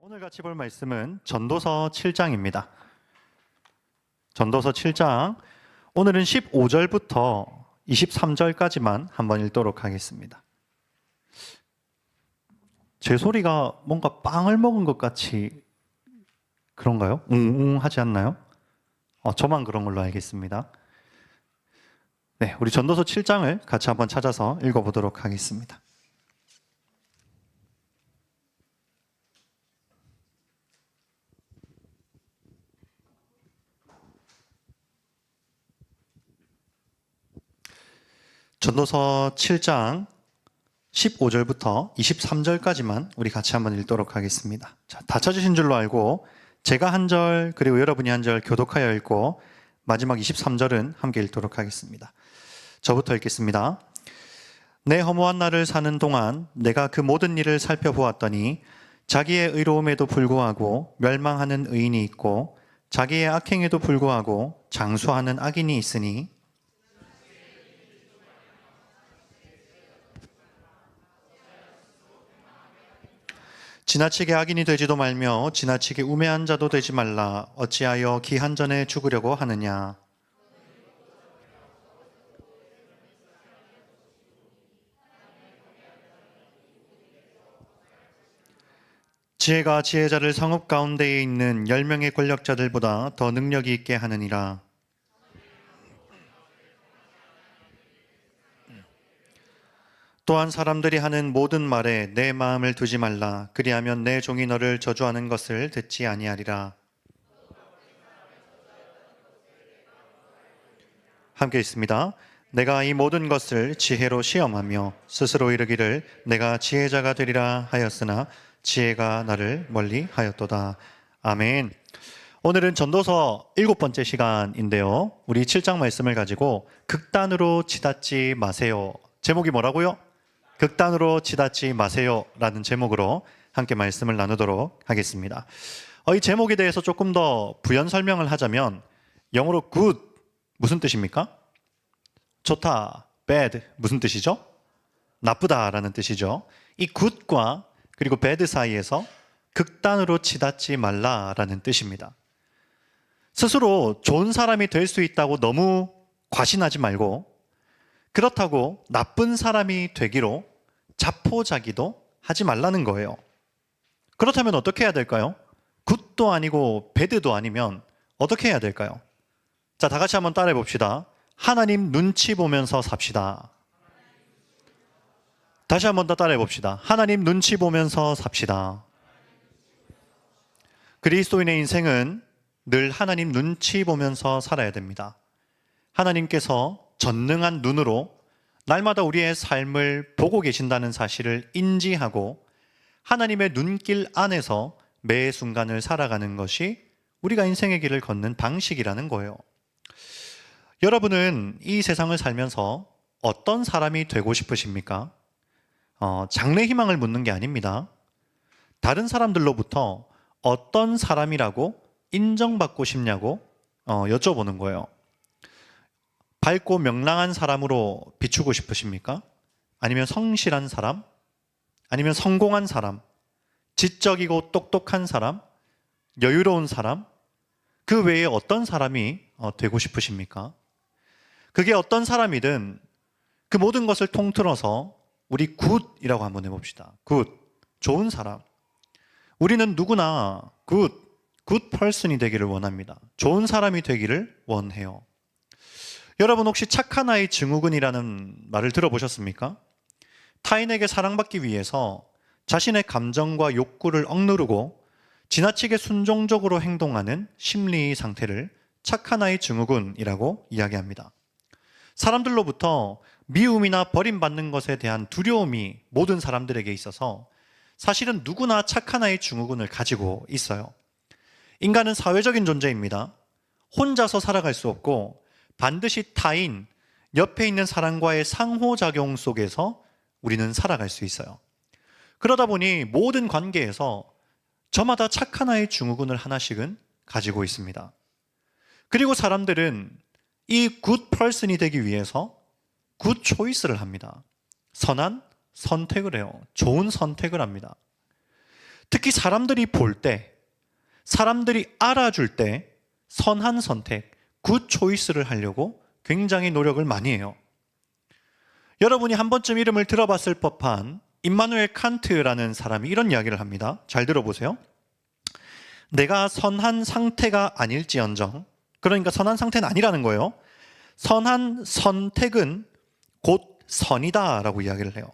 오늘 같이 볼 말씀은 전도서 7장입니다. 전도서 7장, 오늘은 15절부터 23절까지만 한번 읽도록 하겠습니다. 제 소리가 뭔가 빵을 먹은 것 같이 그런가요? 웅웅 하지 않나요? 저만 그런 걸로 알겠습니다. 네, 우리 전도서 7장을 같이 한번 찾아서 읽어보도록 하겠습니다. 전도서 7장 15절부터 23절까지만 우리 같이 한번 읽도록 하겠습니다. 자, 다 찾으신 줄로 알고 제가 한 절 그리고 여러분이 한 절 교독하여 읽고 마지막 23절은 함께 읽도록 하겠습니다. 저부터 읽겠습니다. 내 허무한 날을 사는 동안 내가 그 모든 일을 살펴보았더니 자기의 의로움에도 불구하고 멸망하는 의인이 있고 자기의 악행에도 불구하고 장수하는 악인이 있으니 지나치게 악인이 되지도 말며 지나치게 우매한 자도 되지 말라. 어찌하여 기한 전에 죽으려고 하느냐. 지혜가 지혜자를 성읍 가운데에 있는 10명의 권력자들보다 더 능력이 있게 하느니라. 또한 사람들이 하는 모든 말에 내 마음을 두지 말라. 그리하면 내 종이 너를 저주하는 것을 듣지 아니하리라. 함께 있습니다. 내가 이 모든 것을 지혜로 시험하며 스스로 이르기를 내가 지혜자가 되리라 하였으나 지혜가 나를 멀리 하였도다. 아멘. 오늘은 전도서 7번째 시간인데요. 우리 7장 말씀을 가지고 극단으로 치닫지 마세요. 제목이 뭐라고요? 극단으로 치닫지 마세요 라는 제목으로 함께 말씀을 나누도록 하겠습니다. 이 제목에 대해서 조금 더 부연 설명을 하자면 영어로 good 무슨 뜻입니까? 좋다, bad 무슨 뜻이죠? 나쁘다 라는 뜻이죠. 이 good과 그리고 bad 사이에서 극단으로 치닫지 말라라는 뜻입니다. 스스로 좋은 사람이 될 수 있다고 너무 과신하지 말고 그렇다고 나쁜 사람이 되기로 자포자기도 하지 말라는 거예요. 그렇다면 어떻게 해야 될까요? 굿도 아니고 배드도 아니면 어떻게 해야 될까요? 자, 다 같이 한번 따라해 봅시다. 하나님 눈치 보면서 삽시다. 다시 한번 더 따라해 봅시다. 하나님 눈치 보면서 삽시다. 그리스도인의 인생은 늘 하나님 눈치 보면서 살아야 됩니다. 하나님께서 전능한 눈으로 날마다 우리의 삶을 보고 계신다는 사실을 인지하고 하나님의 눈길 안에서 매 순간을 살아가는 것이 우리가 인생의 길을 걷는 방식이라는 거예요. 여러분은 이 세상을 살면서 어떤 사람이 되고 싶으십니까? 장래 희망을 묻는 게 아닙니다. 다른 사람들로부터 어떤 사람이라고 인정받고 싶냐고 여쭤보는 거예요. 밝고 명랑한 사람으로 비추고 싶으십니까? 아니면 성실한 사람? 아니면 성공한 사람? 지적이고 똑똑한 사람? 여유로운 사람? 그 외에 어떤 사람이 되고 싶으십니까? 그게 어떤 사람이든 그 모든 것을 통틀어서 우리 굿이라고 한번 해봅시다. 굿, 좋은 사람. 우리는 누구나 굿 퍼슨이 되기를 원합니다. 좋은 사람이 되기를 원해요. 여러분 혹시 착한 아이 증후군이라는 말을 들어보셨습니까? 타인에게 사랑받기 위해서 자신의 감정과 욕구를 억누르고 지나치게 순종적으로 행동하는 심리 상태를 착한 아이 증후군이라고 이야기합니다. 사람들로부터 미움이나 버림받는 것에 대한 두려움이 모든 사람들에게 있어서 사실은 누구나 착한 아이 증후군을 가지고 있어요. 인간은 사회적인 존재입니다. 혼자서 살아갈 수 없고 반드시 타인, 옆에 있는 사람과의 상호작용 속에서 우리는 살아갈 수 있어요. 그러다 보니 모든 관계에서 저마다 착한 아이 증후군을 하나씩은 가지고 있습니다. 그리고 사람들은 이 굿 퍼슨이 되기 위해서 굿 초이스를 합니다. 선한 선택을 해요. 좋은 선택을 합니다. 특히 사람들이 볼 때, 사람들이 알아줄 때 선한 선택, 굿 초이스를 하려고 굉장히 노력을 많이 해요. 여러분이 한 번쯤 이름을 들어봤을 법한 임마누엘 칸트라는 사람이 이런 이야기를 합니다. 잘 들어보세요. 내가 선한 상태가 아닐지언정, 그러니까 선한 상태는 아니라는 거예요. 선한 선택은 곧 선이다 라고 이야기를 해요.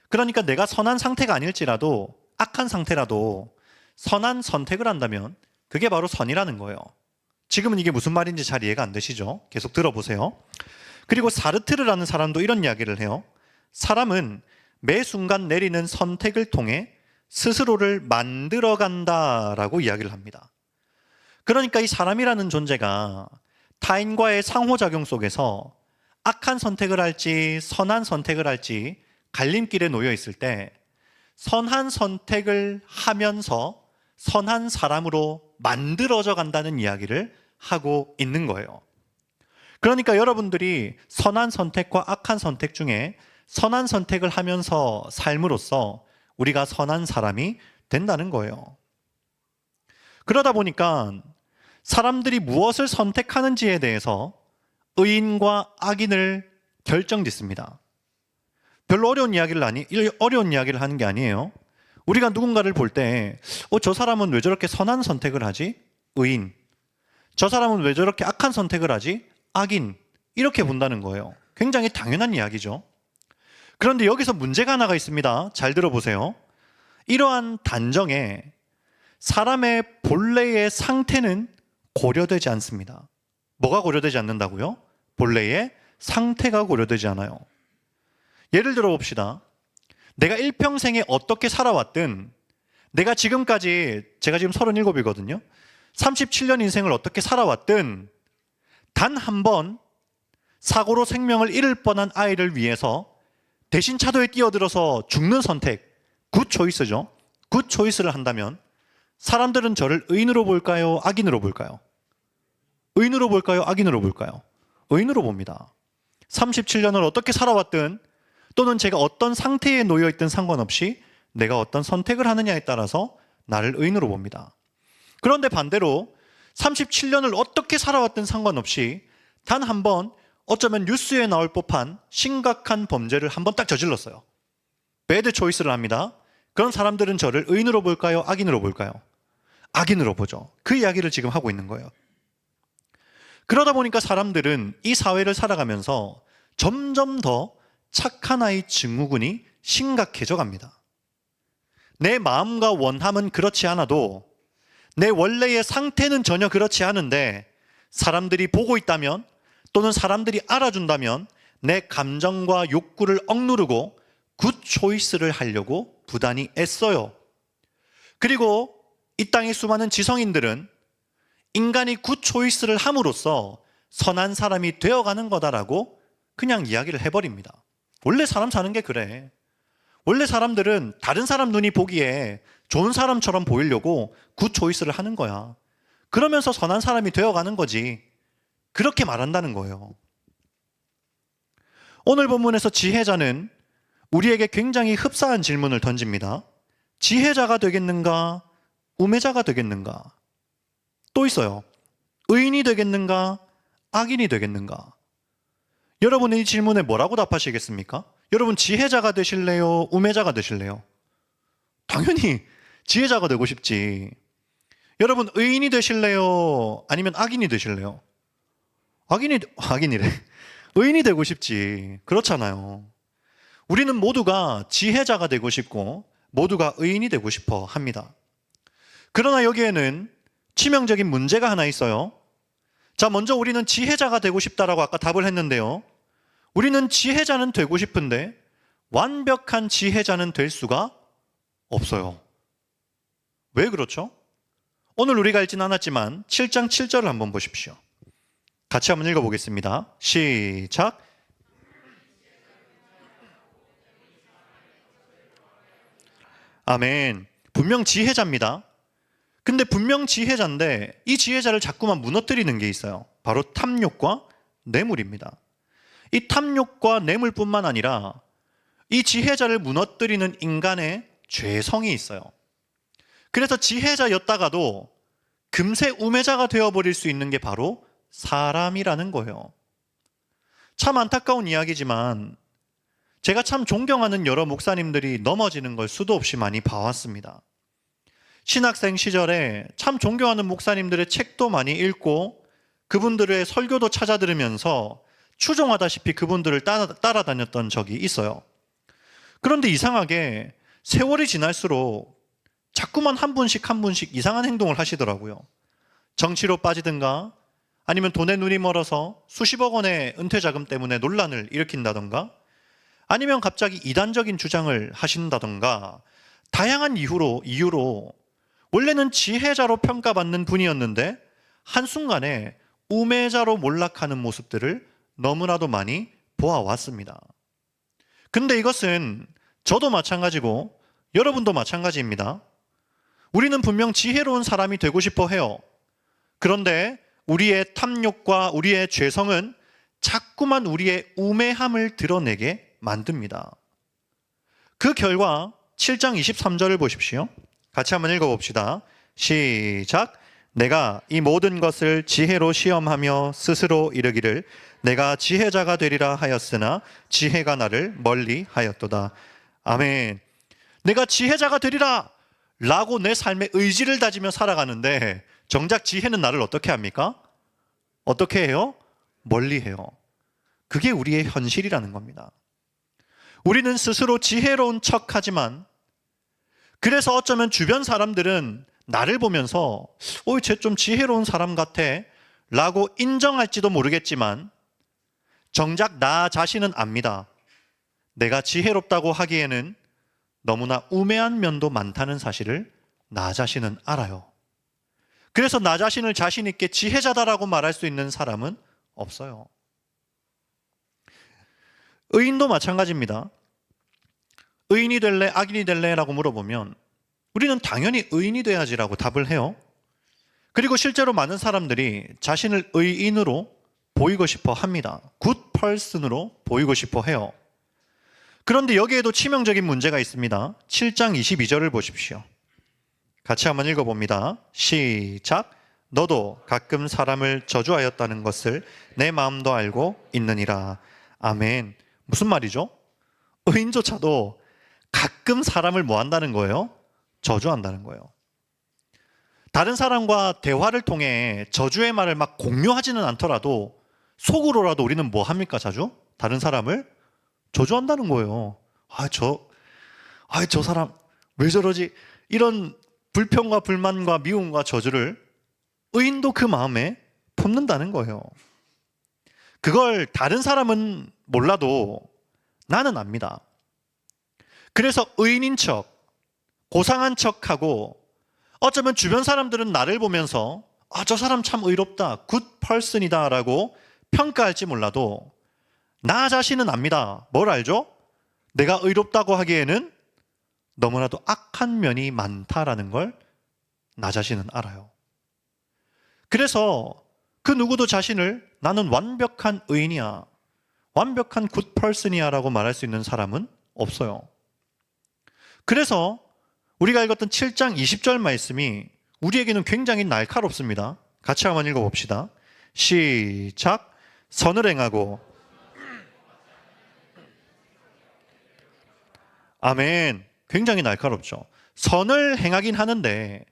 그러니까 내가 선한 상태가 아닐지라도, 악한 상태라도 선한 선택을 한다면 그게 바로 선이라는 거예요. 지금은 이게 무슨 말인지 잘 이해가 안 되시죠? 계속 들어보세요. 그리고 사르트르라는 사람도 이런 이야기를 해요. 사람은 매 순간 내리는 선택을 통해 스스로를 만들어간다라고 이야기를 합니다. 그러니까 이 사람이라는 존재가 타인과의 상호작용 속에서 악한 선택을 할지 선한 선택을 할지 갈림길에 놓여 있을 때 선한 선택을 하면서 선한 사람으로 만들어져 간다는 이야기를 하고 있는 거예요. 그러니까 여러분들이 선한 선택과 악한 선택 중에 선한 선택을 하면서 삶으로써 우리가 선한 사람이 된다는 거예요. 그러다 보니까 사람들이 무엇을 선택하는지에 대해서 의인과 악인을 결정짓습니다. 별로 어려운 이야기를 하는 게 아니에요. 우리가 누군가를 볼 때, 저 사람은 왜 저렇게 선한 선택을 하지? 의인. 저 사람은 왜 저렇게 악한 선택을 하지? 악인. 이렇게 본다는 거예요. 굉장히 당연한 이야기죠. 그런데 여기서 문제가 하나가 있습니다. 잘 들어보세요. 이러한 단정에 사람의 본래의 상태는 고려되지 않습니다. 뭐가 고려되지 않는다고요? 본래의 상태가 고려되지 않아요. 예를 들어 봅시다. 내가 일평생에 어떻게 살아왔든, 내가 지금까지, 제가 지금 37이거든요. 37년 인생을 어떻게 살아왔든 단 한 번 사고로 생명을 잃을 뻔한 아이를 위해서 대신 차도에 뛰어들어서 죽는 선택, 굿 초이스죠. 굿 초이스를 한다면 사람들은 저를 의인으로 볼까요? 악인으로 볼까요? 의인으로 볼까요? 악인으로 볼까요? 의인으로 봅니다. 37년을 어떻게 살아왔든 또는 제가 어떤 상태에 놓여 있든 상관없이 내가 어떤 선택을 하느냐에 따라서 나를 의인으로 봅니다. 그런데 반대로 37년을 어떻게 살아왔든 상관없이 단 한 번 어쩌면 뉴스에 나올 법한 심각한 범죄를 한 번 딱 저질렀어요. 배드 초이스를 합니다. 그런 사람들은 저를 의인으로 볼까요? 악인으로 볼까요? 악인으로 보죠. 그 이야기를 지금 하고 있는 거예요. 그러다 보니까 사람들은 이 사회를 살아가면서 점점 더 착한 아이 증후군이 심각해져 갑니다. 내 마음과 원함은 그렇지 않아도 내 원래의 상태는 전혀 그렇지 않은데 사람들이 보고 있다면 또는 사람들이 알아준다면 내 감정과 욕구를 억누르고 굿 초이스를 하려고 부단히 애써요. 그리고 이 땅의 수많은 지성인들은 인간이 굿 초이스를 함으로써 선한 사람이 되어가는 거다라고 그냥 이야기를 해버립니다. 원래 사람 사는 게 그래. 원래 사람들은 다른 사람 눈이 보기에 좋은 사람처럼 보이려고 굿 초이스를 하는 거야. 그러면서 선한 사람이 되어가는 거지. 그렇게 말한다는 거예요. 오늘 본문에서 지혜자는 우리에게 굉장히 흡사한 질문을 던집니다. 지혜자가 되겠는가? 우매자가 되겠는가? 또 있어요. 의인이 되겠는가? 악인이 되겠는가? 여러분은 이 질문에 뭐라고 답하시겠습니까? 여러분 지혜자가 되실래요? 우매자가 되실래요? 당연히 지혜자가 되고 싶지. 여러분 의인이 되실래요? 아니면 악인이 되실래요? 악인이래. 의인이 되고 싶지. 그렇잖아요. 우리는 모두가 지혜자가 되고 싶고 모두가 의인이 되고 싶어 합니다. 그러나 여기에는 치명적인 문제가 하나 있어요. 자, 먼저 우리는 지혜자가 되고 싶다라고 아까 답을 했는데요. 우리는 지혜자는 되고 싶은데 완벽한 지혜자는 될 수가 없어요. 왜 그렇죠? 오늘 우리가 읽진 않았지만 7장 7절을 한번 보십시오. 같이 한번 읽어보겠습니다. 시작. 아멘. 분명 지혜자입니다. 근데 분명 지혜자인데 이 지혜자를 자꾸만 무너뜨리는 게 있어요. 바로 탐욕과 뇌물입니다. 이 탐욕과 뇌물뿐만 아니라 이 지혜자를 무너뜨리는 인간의 죄성이 있어요. 그래서 지혜자였다가도 금세 우매자가 되어버릴 수 있는 게 바로 사람이라는 거예요. 참 안타까운 이야기지만 제가 참 존경하는 여러 목사님들이 넘어지는 걸 수도 없이 많이 봐왔습니다. 신학생 시절에 참 존경하는 목사님들의 책도 많이 읽고 그분들의 설교도 찾아 들으면서 추종하다시피 그분들을 따라다녔던 적이 있어요. 그런데 이상하게 세월이 지날수록 자꾸만 한 분씩 이상한 행동을 하시더라고요. 정치로 빠지든가 아니면 돈에 눈이 멀어서 수십억 원의 은퇴 자금 때문에 논란을 일으킨다던가 아니면 갑자기 이단적인 주장을 하신다던가 다양한 이유로 원래는 지혜자로 평가받는 분이었는데 한순간에 우매자로 몰락하는 모습들을 너무나도 많이 보아왔습니다. 근데 이것은 저도 마찬가지고 여러분도 마찬가지입니다. 우리는 분명 지혜로운 사람이 되고 싶어 해요. 그런데 우리의 탐욕과 우리의 죄성은 자꾸만 우리의 우매함을 드러내게 만듭니다. 그 결과 7장 23절을 보십시오. 같이 한번 읽어봅시다. 시작. 내가 이 모든 것을 지혜로 시험하며 스스로 이르기를 내가 지혜자가 되리라 하였으나 지혜가 나를 멀리 하였도다. 아멘. 내가 지혜자가 되리라 라고 내 삶의 의지를 다지며 살아가는데 정작 지혜는 나를 어떻게 합니까? 어떻게 해요? 멀리 해요. 그게 우리의 현실이라는 겁니다. 우리는 스스로 지혜로운 척하지만 그래서 어쩌면 주변 사람들은 나를 보면서 쟤 좀 지혜로운 사람 같아 라고 인정할지도 모르겠지만 정작 나 자신은 압니다. 내가 지혜롭다고 하기에는 너무나 우매한 면도 많다는 사실을 나 자신은 알아요. 그래서 나 자신을 자신 있게 지혜자다라고 말할 수 있는 사람은 없어요. 의인도 마찬가지입니다. 의인이 될래, 악인이 될래? 라고 물어보면 우리는 당연히 의인이 돼야지라고 답을 해요. 그리고 실제로 많은 사람들이 자신을 의인으로 보이고 싶어 합니다. 굿 펄슨으로 보이고 싶어 해요. 그런데 여기에도 치명적인 문제가 있습니다. 7장 22절을 보십시오. 같이 한번 읽어봅니다. 시작. 너도 가끔 사람을 저주하였다는 것을 내 마음도 알고 있느니라. 아멘. 무슨 말이죠? 의인조차도 가끔 사람을 뭐 한다는 거예요? 저주한다는 거예요. 다른 사람과 대화를 통해 저주의 말을 막 공유하지는 않더라도 속으로라도 우리는 뭐 합니까 자주? 다른 사람을 저주한다는 거예요. 저 사람 왜 저러지? 이런 불평과 불만과 미움과 저주를 의인도 그 마음에 품는다는 거예요. 그걸 다른 사람은 몰라도 나는 압니다. 그래서 의인인 척, 고상한 척하고 어쩌면 주변 사람들은 나를 보면서 저 사람 참 의롭다, 굿 펄슨이다 라고 평가할지 몰라도 나 자신은 압니다. 뭘 알죠? 내가 의롭다고 하기에는 너무나도 악한 면이 많다라는 걸 나 자신은 알아요. 그래서 그 누구도 자신을 나는 완벽한 의인이야, 완벽한 굿 펄슨이야 라고 말할 수 있는 사람은 없어요. 그래서 우리가 읽었던 7장 20절 말씀이 우리에게는 굉장히 날카롭습니다. 같이 한번 읽어봅시다. 시작. 선을 행하고 아멘. 굉장히 날카롭죠. 선을 행하긴 하는데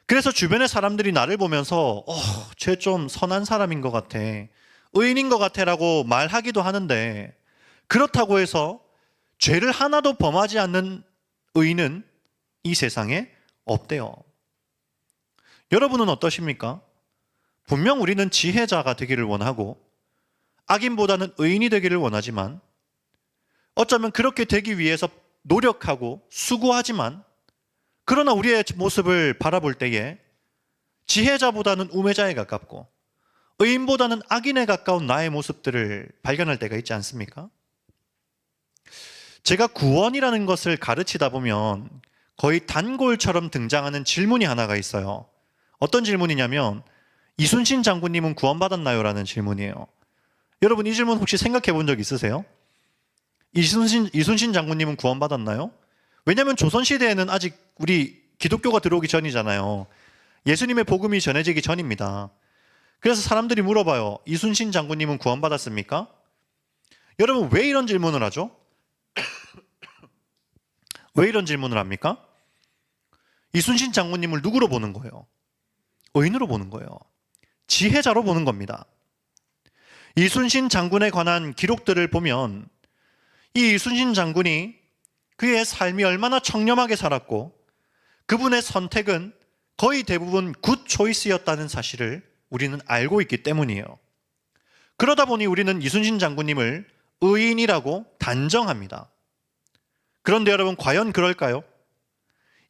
그래서 주변의 사람들이 나를 보면서 쟤 좀 선한 사람인 것 같아, 의인인 것 같아 라고 말하기도 하는데 그렇다고 해서 죄를 하나도 범하지 않는 의인은 이 세상에 없대요. 여러분은 어떠십니까? 분명 우리는 지혜자가 되기를 원하고 악인보다는 의인이 되기를 원하지만 어쩌면 그렇게 되기 위해서 노력하고 수고하지만 그러나 우리의 모습을 바라볼 때에 지혜자보다는 우매자에 가깝고 의인보다는 악인에 가까운 나의 모습들을 발견할 때가 있지 않습니까? 제가 구원이라는 것을 가르치다 보면 거의 단골처럼 등장하는 질문이 하나가 있어요. 어떤 질문이냐면 이순신 장군님은 구원받았나요? 라는 질문이에요. 여러분 이 질문 혹시 생각해 본 적 있으세요? 이순신 장군님은 구원받았나요? 왜냐하면 조선시대에는 아직 우리 기독교가 들어오기 전이잖아요. 예수님의 복음이 전해지기 전입니다. 그래서 사람들이 물어봐요. 이순신 장군님은 구원받았습니까? 여러분, 왜 이런 질문을 하죠? 왜 이런 질문을 합니까? 이순신 장군님을 누구로 보는 거예요? 의인으로 보는 거예요. 지혜자로 보는 겁니다. 이순신 장군에 관한 기록들을 보면 이 이순신 장군이 그의 삶이 얼마나 청렴하게 살았고 그분의 선택은 거의 대부분 굿 초이스였다는 사실을 우리는 알고 있기 때문이에요. 그러다 보니 우리는 이순신 장군님을 의인이라고 단정합니다. 그런데 여러분, 과연 그럴까요?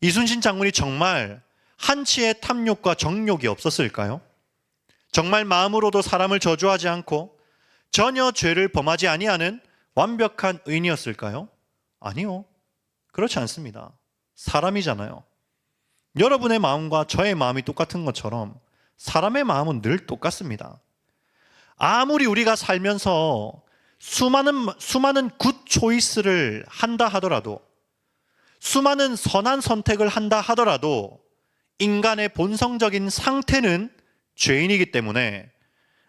이순신 장군이 정말 한치의 탐욕과 정욕이 없었을까요? 정말 마음으로도 사람을 저주하지 않고 전혀 죄를 범하지 아니하는 완벽한 의인이었을까요? 아니요. 그렇지 않습니다. 사람이잖아요. 여러분의 마음과 저의 마음이 똑같은 것처럼 사람의 마음은 늘 똑같습니다. 아무리 우리가 살면서 수많은 굿 초이스를 한다 하더라도, 수많은 선한 선택을 한다 하더라도 인간의 본성적인 상태는 죄인이기 때문에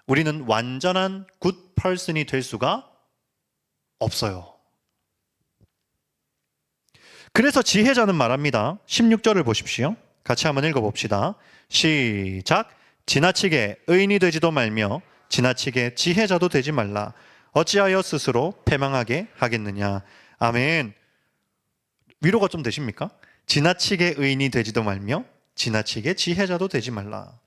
우리는 완전한 굿 퍼슨이 될 수가 없어요. 그래서 지혜자는 말합니다. 16절을 보십시오. 같이 한번 읽어봅시다. 시작. 지나치게 의인이 되지도 말며 지나치게 지혜자도 되지 말라. 어찌하여 스스로 패망하게 하겠느냐. 아멘. 위로가 좀 되십니까? 지나치게 의인이 되지도 말며 지나치게 지혜자도 되지 말라.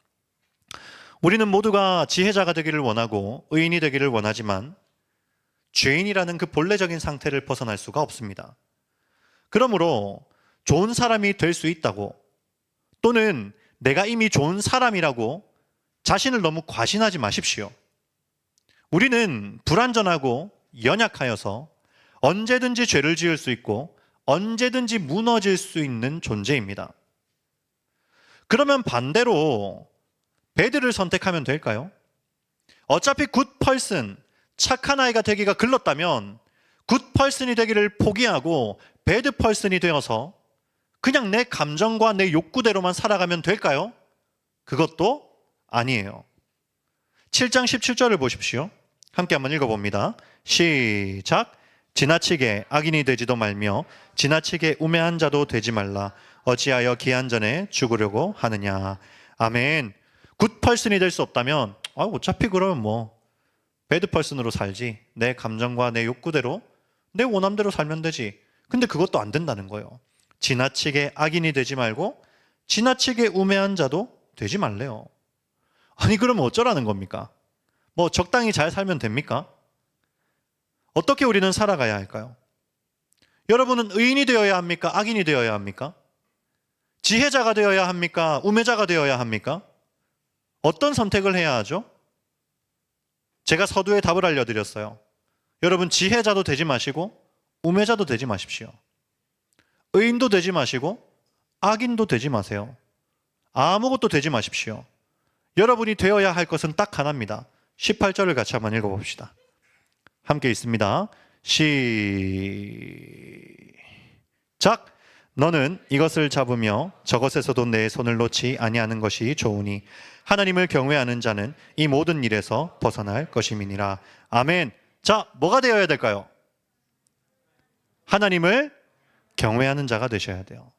우리는 모두가 지혜자가 되기를 원하고 의인이 되기를 원하지만 죄인이라는 그 본래적인 상태를 벗어날 수가 없습니다. 그러므로 좋은 사람이 될 수 있다고, 또는 내가 이미 좋은 사람이라고 자신을 너무 과신하지 마십시오. 우리는 불완전하고 연약하여서 언제든지 죄를 지을 수 있고 언제든지 무너질 수 있는 존재입니다. 그러면 반대로 배드를 선택하면 될까요? 어차피 굿 펄슨, 착한 아이가 되기가 글렀다면 굿 펄슨이 되기를 포기하고 배드 펄슨이 되어서 그냥 내 감정과 내 욕구대로만 살아가면 될까요? 그것도 아니에요. 7장 17절을 보십시오. 함께 한번 읽어봅니다. 시작. 지나치게 악인이 되지도 말며 지나치게 우매한 자도 되지 말라. 어찌하여 기한 전에 죽으려고 하느냐. 아멘. 굿 펄슨이 될 수 없다면 어차피 그러면 뭐 배드 펄슨으로 살지. 내 감정과 내 욕구대로 내 원함대로 살면 되지. 근데 그것도 안 된다는 거예요. 지나치게 악인이 되지 말고 지나치게 우매한 자도 되지 말래요. 아니, 그러면 어쩌라는 겁니까? 뭐 적당히 잘 살면 됩니까? 어떻게 우리는 살아가야 할까요? 여러분은 의인이 되어야 합니까? 악인이 되어야 합니까? 지혜자가 되어야 합니까? 우매자가 되어야 합니까? 어떤 선택을 해야 하죠? 제가 서두에 답을 알려드렸어요. 여러분, 지혜자도 되지 마시고 우매자도 되지 마십시오. 의인도 되지 마시고 악인도 되지 마세요. 아무것도 되지 마십시오. 여러분이 되어야 할 것은 딱 하나입니다. 18절을 같이 한번 읽어봅시다. 함께 있습니다. 시작. 너는 이것을 잡으며 저것에서도 내 손을 놓지 아니하는 것이 좋으니 하나님을 경외하는 자는 이 모든 일에서 벗어날 것임이니라. 아멘. 자, 뭐가 되어야 될까요? 하나님을 경외하는 자가 되셔야 돼요.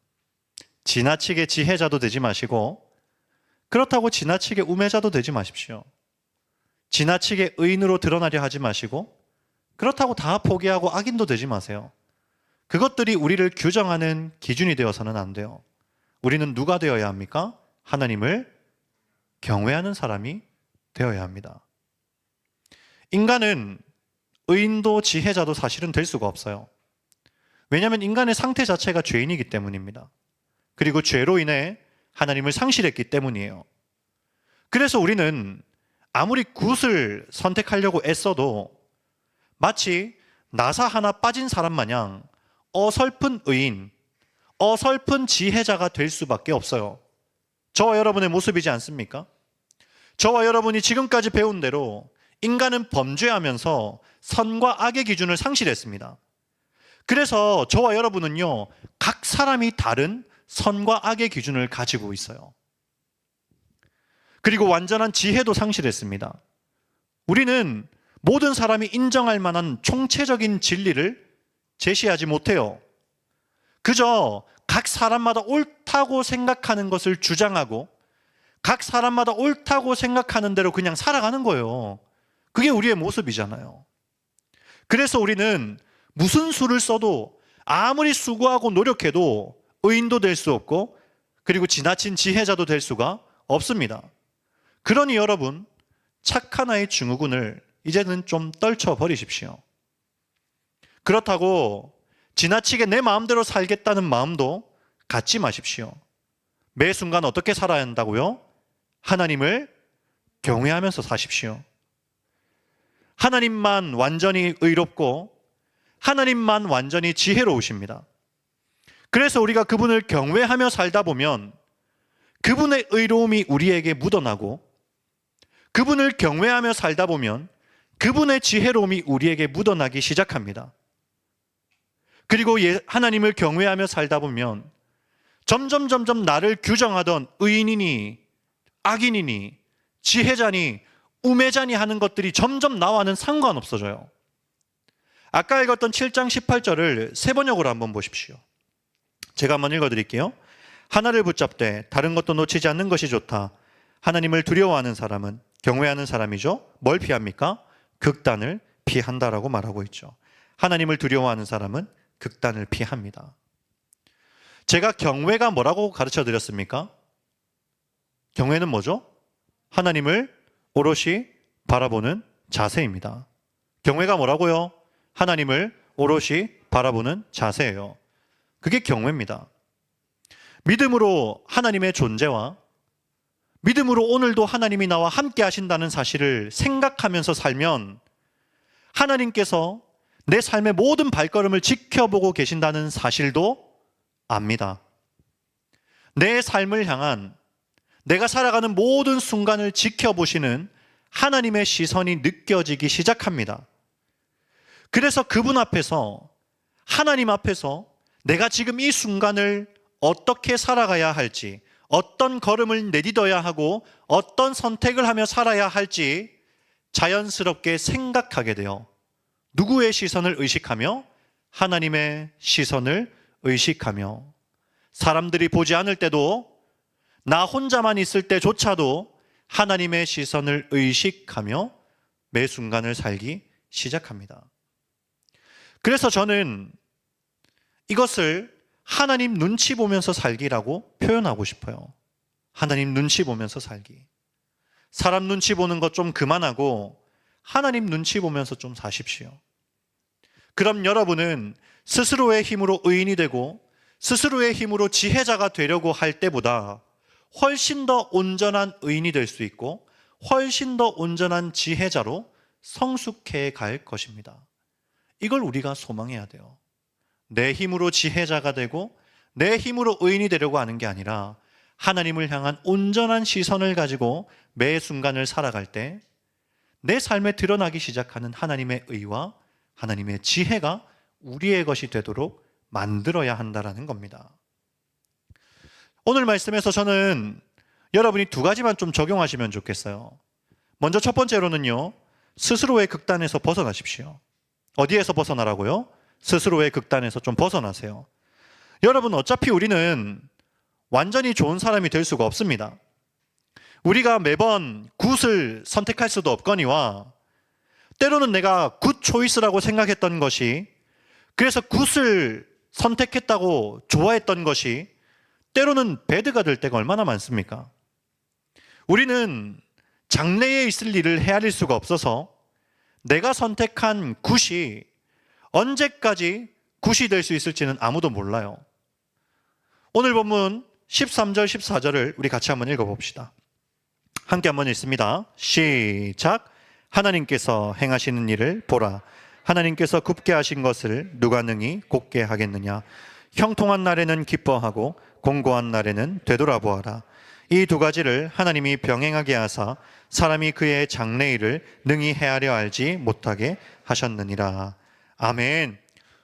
지나치게 지혜자도 되지 마시고 그렇다고 지나치게 우매자도 되지 마십시오. 지나치게 의인으로 드러나려 하지 마시고 그렇다고 다 포기하고 악인도 되지 마세요. 그것들이 우리를 규정하는 기준이 되어서는 안 돼요. 우리는 누가 되어야 합니까? 하나님을 경외하는 사람이 되어야 합니다. 인간은 의인도 지혜자도 사실은 될 수가 없어요. 왜냐하면 인간의 상태 자체가 죄인이기 때문입니다. 그리고 죄로 인해 하나님을 상실했기 때문이에요. 그래서 우리는 아무리 굿을 선택하려고 애써도 마치 나사 하나 빠진 사람 마냥 어설픈 의인, 어설픈 지혜자가 될 수밖에 없어요. 저와 여러분의 모습이지 않습니까? 저와 여러분이 지금까지 배운 대로 인간은 범죄하면서 선과 악의 기준을 상실했습니다. 그래서 저와 여러분은요, 각 사람이 다른 선과 악의 기준을 가지고 있어요. 그리고 완전한 지혜도 상실했습니다. 우리는 모든 사람이 인정할 만한 총체적인 진리를 제시하지 못해요. 그저 각 사람마다 옳다고 생각하는 것을 주장하고 각 사람마다 옳다고 생각하는 대로 그냥 살아가는 거예요. 그게 우리의 모습이잖아요. 그래서 우리는 무슨 수를 써도 아무리 수고하고 노력해도 의인도 될 수 없고 그리고 지나친 지혜자도 될 수가 없습니다. 그러니 여러분, 착한 아이 증후군을 이제는 좀 떨쳐버리십시오. 그렇다고 지나치게 내 마음대로 살겠다는 마음도 갖지 마십시오. 매 순간 어떻게 살아야 한다고요? 하나님을 경외하면서 사십시오. 하나님만 완전히 의롭고 하나님만 완전히 지혜로우십니다. 그래서 우리가 그분을 경외하며 살다 보면 그분의 의로움이 우리에게 묻어나고 그분을 경외하며 살다 보면 그분의 지혜로움이 우리에게 묻어나기 시작합니다. 그리고 하나님을 경외하며 살다 보면 점점 나를 규정하던 의인이니 악인이니 지혜자니 우매자니 하는 것들이 점점 나와는 상관없어져요. 아까 읽었던 7장 18절을 세 번역으로 한번 보십시오. 제가 한번 읽어드릴게요. 하나를 붙잡되 다른 것도 놓치지 않는 것이 좋다. 하나님을 두려워하는 사람은 경외하는 사람이죠. 뭘 피합니까? 극단을 피한다라고 말하고 있죠. 하나님을 두려워하는 사람은 극단을 피합니다. 제가 경외가 뭐라고 가르쳐 드렸습니까? 경외는 뭐죠? 하나님을 오롯이 바라보는 자세입니다. 경외가 뭐라고요? 하나님을 오롯이 바라보는 자세예요. 그게 경외입니다. 믿음으로 하나님의 존재와 믿음으로 오늘도 하나님이 나와 함께 하신다는 사실을 생각하면서 살면 하나님께서 내 삶의 모든 발걸음을 지켜보고 계신다는 사실도 압니다. 내 삶을 향한 내가 살아가는 모든 순간을 지켜보시는 하나님의 시선이 느껴지기 시작합니다. 그래서 그분 앞에서, 하나님 앞에서 내가 지금 이 순간을 어떻게 살아가야 할지, 어떤 걸음을 내딛어야 하고 어떤 선택을 하며 살아야 할지 자연스럽게 생각하게 돼요. 누구의 시선을 의식하며? 하나님의 시선을 의식하며, 사람들이 보지 않을 때도, 나 혼자만 있을 때조차도 하나님의 시선을 의식하며 매 순간을 살기 시작합니다. 그래서 저는 이것을 하나님 눈치 보면서 살기라고 표현하고 싶어요. 하나님 눈치 보면서 살기. 사람 눈치 보는 것 좀 그만하고 하나님 눈치 보면서 좀 사십시오. 그럼 여러분은 스스로의 힘으로 의인이 되고 스스로의 힘으로 지혜자가 되려고 할 때보다 훨씬 더 온전한 의인이 될 수 있고 훨씬 더 온전한 지혜자로 성숙해 갈 것입니다. 이걸 우리가 소망해야 돼요. 내 힘으로 지혜자가 되고 내 힘으로 의인이 되려고 하는 게 아니라 하나님을 향한 온전한 시선을 가지고 매 순간을 살아갈 때 내 삶에 드러나기 시작하는 하나님의 의와 하나님의 지혜가 우리의 것이 되도록 만들어야 한다는 겁니다. 오늘 말씀에서 저는 여러분이 두 가지만 좀 적용하시면 좋겠어요. 먼저 첫 번째로는요, 스스로의 극단에서 벗어나십시오. 어디에서 벗어나라고요? 스스로의 극단에서 좀 벗어나세요. 여러분, 어차피 우리는 완전히 좋은 사람이 될 수가 없습니다. 우리가 매번 굿을 선택할 수도 없거니와 때로는 내가 굿 초이스라고 생각했던 것이, 그래서 굿을 선택했다고 좋아했던 것이 때로는 배드가 될 때가 얼마나 많습니까? 우리는 장래에 있을 일을 헤아릴 수가 없어서 내가 선택한 굿이 언제까지 굿이 될 수 있을지는 아무도 몰라요. 오늘 본문 13절, 14절을 우리 같이 한번 읽어봅시다. 함께 한번 읽습니다. 시작. 하나님께서 행하시는 일을 보라. 하나님께서 굽게 하신 것을 누가 능히 곱게 하겠느냐. 형통한 날에는 기뻐하고 공고한 날에는 되돌아보아라. 이 두 가지를 하나님이 병행하게 하사 사람이 그의 장래일을 능히 헤아려 알지 못하게 하셨느니라. 아멘.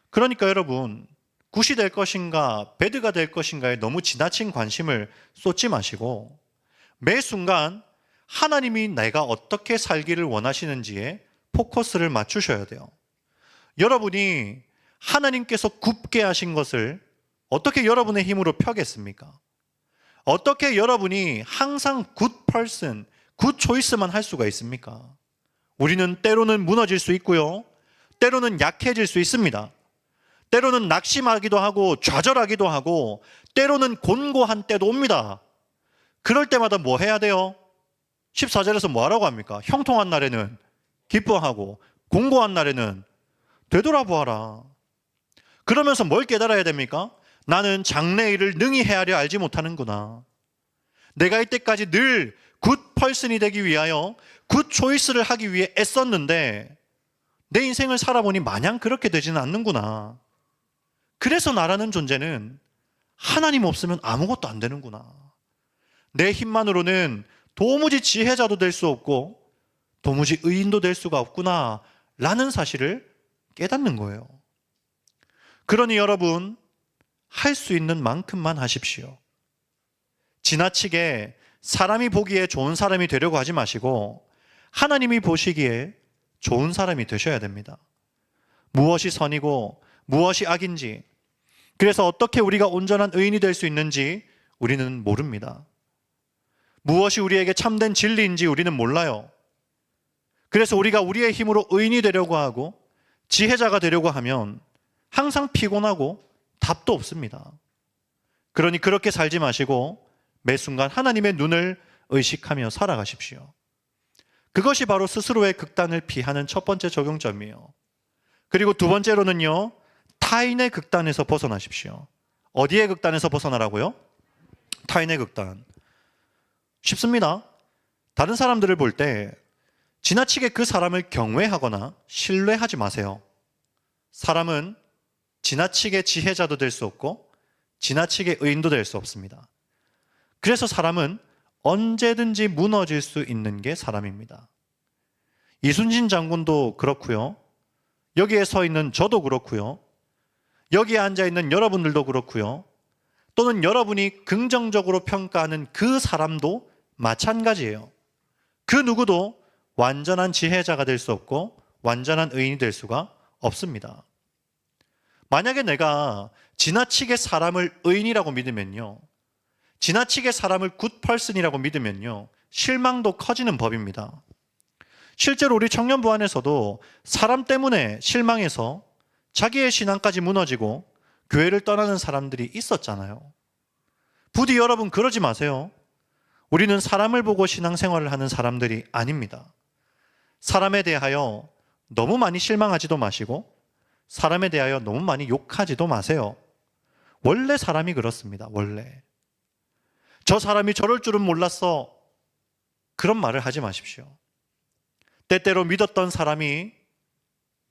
그러니까 여러분, 굿이 될 것인가, 배드가 될 것인가에 너무 지나친 관심을 쏟지 마시고 매 순간 하나님이 내가 어떻게 살기를 원하시는지에 포커스를 맞추셔야 돼요. 여러분이 하나님께서 굽게 하신 것을 어떻게 여러분의 힘으로 펴겠습니까? 어떻게 여러분이 항상 굿 퍼슨, 굿 초이스만 할 수가 있습니까? 우리는 때로는 무너질 수 있고요. 때로는 약해질 수 있습니다. 때로는 낙심하기도 하고 좌절하기도 하고 때로는 곤고한 때도 옵니다. 그럴 때마다 뭐 해야 돼요? 14절에서 뭐 하라고 합니까? 형통한 날에는 기뻐하고 곤고한 날에는 되돌아보아라. 그러면서 뭘 깨달아야 됩니까? 나는 장래 일을 능히 헤아려 알지 못하는구나. 내가 이때까지 늘 굿 펄슨이 되기 위하여 굿 초이스를 하기 위해 애썼는데 내 인생을 살아보니 마냥 그렇게 되지는 않는구나. 그래서 나라는 존재는 하나님 없으면 아무것도 안 되는구나. 내 힘만으로는 도무지 지혜자도 될 수 없고 도무지 의인도 될 수가 없구나 라는 사실을 깨닫는 거예요. 그러니 여러분, 할 수 있는 만큼만 하십시오. 지나치게 사람이 보기에 좋은 사람이 되려고 하지 마시고 하나님이 보시기에 좋은 사람이 되셔야 됩니다. 무엇이 선이고 무엇이 악인지, 그래서 어떻게 우리가 온전한 의인이 될 수 있는지 우리는 모릅니다. 무엇이 우리에게 참된 진리인지 우리는 몰라요. 그래서 우리가 우리의 힘으로 의인이 되려고 하고 지혜자가 되려고 하면 항상 피곤하고 답도 없습니다. 그러니 그렇게 살지 마시고 매 순간 하나님의 눈을 의식하며 살아가십시오. 그것이 바로 스스로의 극단을 피하는 첫 번째 적용점이에요. 그리고 두 번째로는요, 타인의 극단에서 벗어나십시오. 어디의 극단에서 벗어나라고요? 타인의 극단. 쉽습니다. 다른 사람들을 볼 때 지나치게 그 사람을 경외하거나 신뢰하지 마세요. 사람은 지나치게 지혜자도 될 수 없고 지나치게 의인도 될 수 없습니다. 그래서 사람은 언제든지 무너질 수 있는 게 사람입니다. 이순신 장군도 그렇고요. 여기에 서 있는 저도 그렇고요. 여기에 앉아 있는 여러분들도 그렇고요. 또는 여러분이 긍정적으로 평가하는 그 사람도 마찬가지예요. 그 누구도 완전한 지혜자가 될 수 없고 완전한 의인이 될 수가 없습니다. 만약에 내가 지나치게 사람을 의인이라고 믿으면요, 지나치게 사람을 굿 펄슨이라고 믿으면요, 실망도 커지는 법입니다. 실제로 우리 청년부 안에서도 사람 때문에 실망해서 자기의 신앙까지 무너지고 교회를 떠나는 사람들이 있었잖아요. 부디 여러분 그러지 마세요. 우리는 사람을 보고 신앙생활을 하는 사람들이 아닙니다. 사람에 대하여 너무 많이 실망하지도 마시고 사람에 대하여 너무 많이 욕하지도 마세요. 원래 사람이 그렇습니다. 원래. 저 사람이 저럴 줄은 몰랐어. 그런 말을 하지 마십시오. 때때로 믿었던 사람이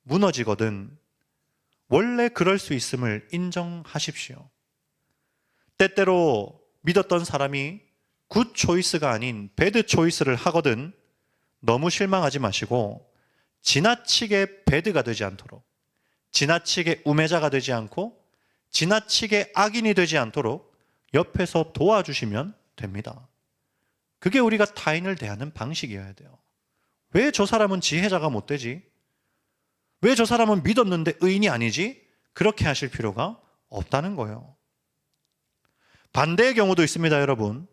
무너지거든 원래 그럴 수 있음을 인정하십시오. 때때로 믿었던 사람이 굿 초이스가 아닌 배드 초이스를 하거든 너무 실망하지 마시고 지나치게 배드가 되지 않도록, 지나치게 우매자가 되지 않고 지나치게 악인이 되지 않도록 옆에서 도와주시면 됩니다. 그게 우리가 타인을 대하는 방식이어야 돼요. 왜 저 사람은 지혜자가 못 되지? 왜 저 사람은 믿었는데 의인이 아니지? 그렇게 하실 필요가 없다는 거예요. 반대의 경우도 있습니다, 여러분.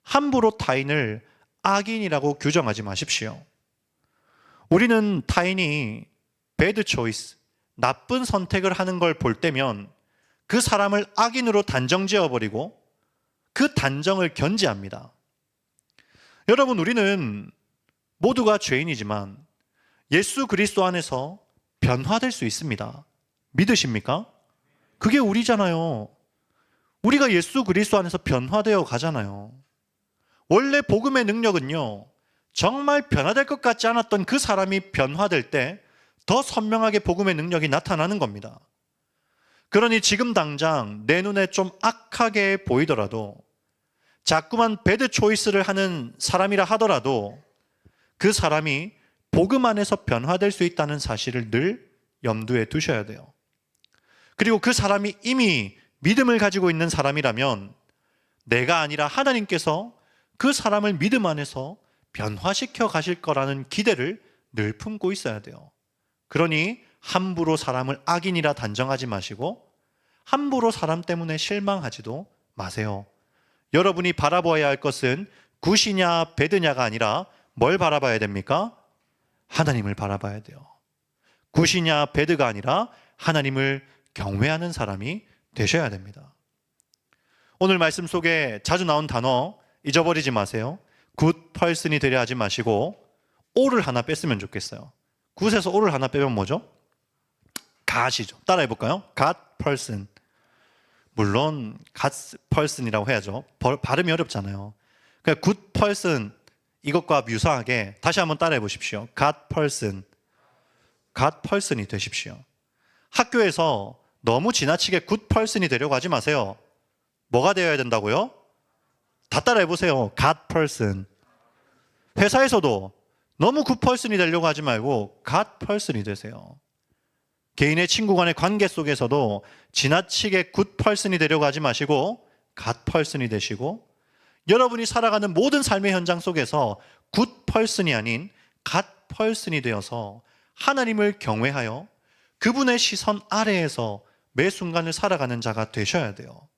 함부로 타인을 악인이라고 규정하지 마십시오. 우리는 타인이 배드 초이스, 나쁜 선택을 하는 걸 볼 때면 그 사람을 악인으로 단정 지어버리고 그 단정을 견지합니다. 여러분, 우리는 모두가 죄인이지만 예수 그리스도 안에서 변화될 수 있습니다. 믿으십니까? 그게 우리잖아요. 우리가 예수 그리스도 안에서 변화되어 가잖아요. 원래 복음의 능력은요, 정말 변화될 것 같지 않았던 그 사람이 변화될 때 더 선명하게 복음의 능력이 나타나는 겁니다. 그러니 지금 당장 내 눈에 좀 악하게 보이더라도, 자꾸만 배드 초이스를 하는 사람이라 하더라도 그 사람이 복음 안에서 변화될 수 있다는 사실을 늘 염두에 두셔야 돼요. 그리고 그 사람이 이미 믿음을 가지고 있는 사람이라면 내가 아니라 하나님께서 그 사람을 믿음 안에서 변화시켜 가실 거라는 기대를 늘 품고 있어야 돼요. 그러니 함부로 사람을 악인이라 단정하지 마시고 함부로 사람 때문에 실망하지도 마세요. 여러분이 바라보아야 할 것은 굿이냐 배드냐가 아니라 뭘 바라봐야 됩니까? 하나님을 바라봐야 돼요. 굿이냐 배드가 아니라 하나님을 경외하는 사람이 되셔야 됩니다. 오늘 말씀 속에 자주 나온 단어 잊어버리지 마세요. 굿 펄슨이 되려 하지 마시고 오를 하나 뺐으면 좋겠어요. 굿에서 오를 하나 빼면 뭐죠? 갓이죠. 따라해 볼까요? 갓 펄슨. 물론 갓 펄슨이라고 해야죠. 발음이 어렵잖아요. 그러니까 굿 펄슨 이것과 유사하게 다시 한번 따라해 보십시오. 갓 펄슨. 갓 펄슨이 되십시오. 학교에서 너무 지나치게 굿 펄슨이 되려고 하지 마세요. 뭐가 되어야 된다고요? 다 따라해 보세요. 갓 펄슨. 회사에서도 너무 굿 펄슨이 되려고 하지 말고 갓 펄슨이 되세요. 개인의 친구 간의 관계 속에서도 지나치게 굿 펄슨이 되려고 하지 마시고 갓 펄슨이 되시고, 여러분이 살아가는 모든 삶의 현장 속에서 굿 펄슨이 아닌 갓 펄슨이 되어서 하나님을 경외하여 그분의 시선 아래에서 매 순간을 살아가는 자가 되셔야 돼요.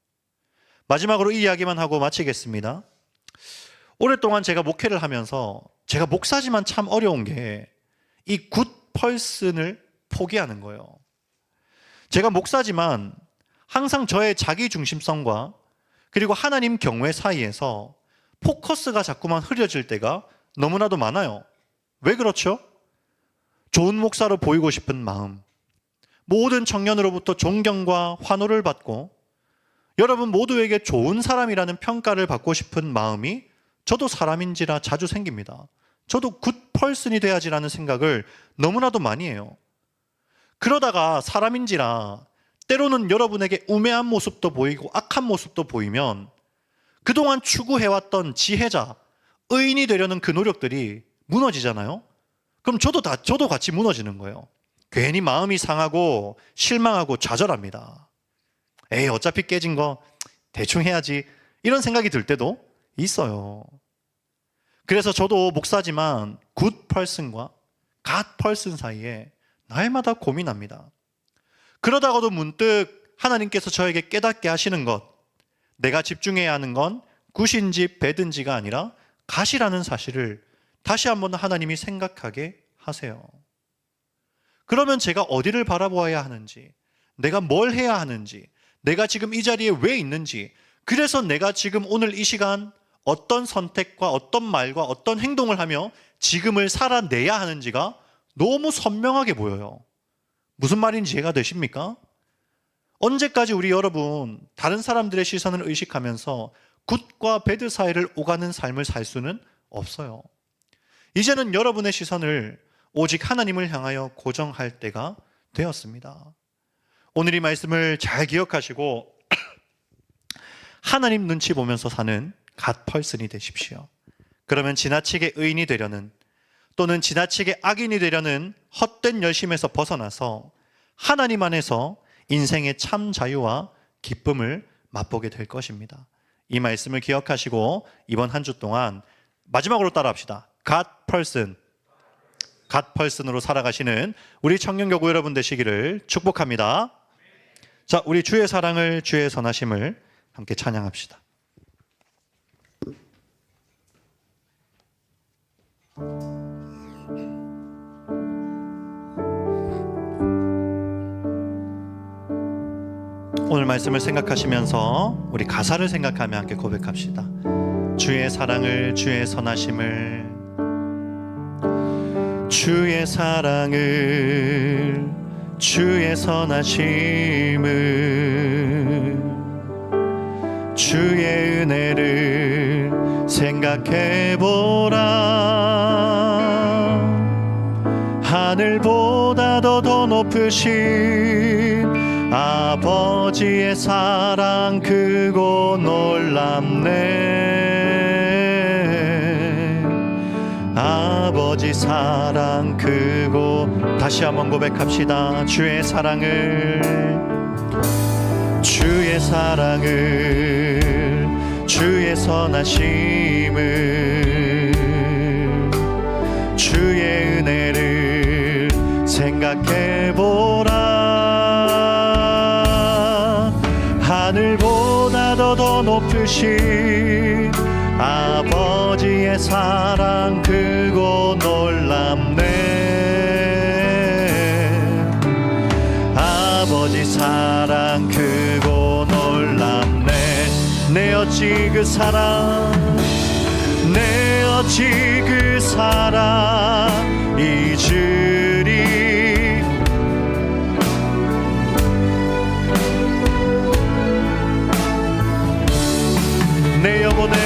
마지막으로 이 이야기만 하고 마치겠습니다. 오랫동안 제가 목회를 하면서 제가 목사지만 참 어려운 게 이 굿 펄슨을 포기하는 거예요. 제가 목사지만 항상 저의 자기 중심성과 그리고 하나님 경외 사이에서 포커스가 자꾸만 흐려질 때가 너무나도 많아요. 왜 그렇죠? 좋은 목사로 보이고 싶은 마음, 모든 청년으로부터 존경과 환호를 받고 여러분 모두에게 좋은 사람이라는 평가를 받고 싶은 마음이 저도 사람인지라 자주 생깁니다. 저도 굿 펄슨이 돼야지라는 생각을 너무나도 많이 해요. 그러다가 사람인지라 때로는 여러분에게 우매한 모습도 보이고 악한 모습도 보이면 그동안 추구해왔던 지혜자, 의인이 되려는 그 노력들이 무너지잖아요. 그럼 저도 같이 무너지는 거예요. 괜히 마음이 상하고 실망하고 좌절합니다. 에이, 어차피 깨진 거 대충 해야지, 이런 생각이 들 때도 있어요. 그래서 저도 목사지만 굿 펄슨과 갓 펄슨 사이에 날마다 고민합니다. 그러다가도 문득 하나님께서 저에게 깨닫게 하시는 것, 내가 집중해야 하는 건 굿인지 배든지가 아니라 갓이라는 사실을 다시 한번 하나님이 생각하게 하세요. 그러면 제가 어디를 바라보아야 하는지, 내가 뭘 해야 하는지, 내가 지금 이 자리에 왜 있는지, 그래서 내가 지금 오늘 이 시간 어떤 선택과 어떤 말과 어떤 행동을 하며 지금을 살아내야 하는지가 너무 선명하게 보여요. 무슨 말인지 이해가 되십니까? 언제까지 우리 여러분 다른 사람들의 시선을 의식하면서 굿과 배드 사이를 오가는 삶을 살 수는 없어요. 이제는 여러분의 시선을 오직 하나님을 향하여 고정할 때가 되었습니다. 오늘 이 말씀을 잘 기억하시고 하나님 눈치 보면서 사는 갓 펄슨이 되십시오. 그러면 지나치게 의인이 되려는 또는 지나치게 악인이 되려는 헛된 열심에서 벗어나서 하나님 안에서 인생의 참 자유와 기쁨을 맛보게 될 것입니다. 이 말씀을 기억하시고 이번 한 주 동안 마지막으로 따라합시다. 갓 펄슨, 갓 펄슨으로 살아가시는 우리 청년교구 여러분 되시기를 축복합니다. 자, 우리 주의 사랑을, 주의 선하심을 함께 찬양합시다. 오늘 말씀을 생각하시면서 우리 가사를 생각하며 함께 고백합시다. 주의 사랑을, 주의 선하심을, 주의 사랑을, 주의 선하심을, 주의 은혜를 생각해보라. 하늘보다도 더 높으신 아버지의 사랑 크고 놀랍네. 아버지 사랑 크고, 다시 한번 고백합시다. 주의 사랑을, 주의 사랑을, 주의 선하심을, 주의 은혜를 생각해보라. 하늘보다도 더 높으신 아버지의 사랑 크고 놀랍네. 아버지 사랑 크고 놀랍네. 내 어찌 그 사랑, 내 어찌 그 사랑 잊으리. 내 영혼에,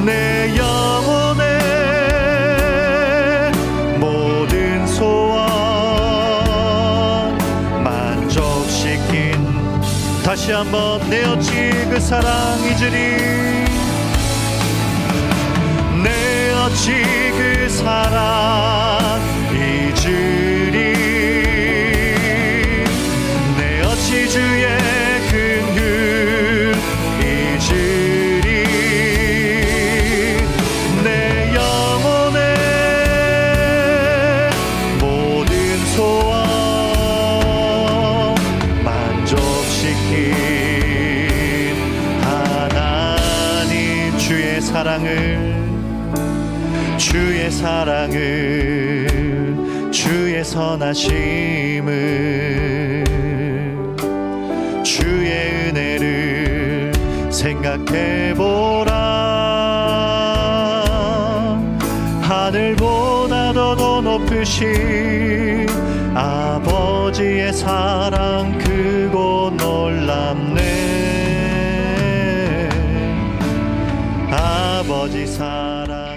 내 영혼에 모든 소원 만족시킨, 다시 한번 내 어찌 그 사랑 잊으리. 내 어찌 그 사랑 잊으리. 내 어찌 주의 긍휼 잊으리. 내 영혼의 모든 소원 만족시킨 하나님, 주의 사랑을, 주의 사랑을, 주의 선하심을, 주의 은혜를 생각해보라. 하늘보다도 더 높으신 아버지의 사랑 크고 놀랍네. 아버지 사랑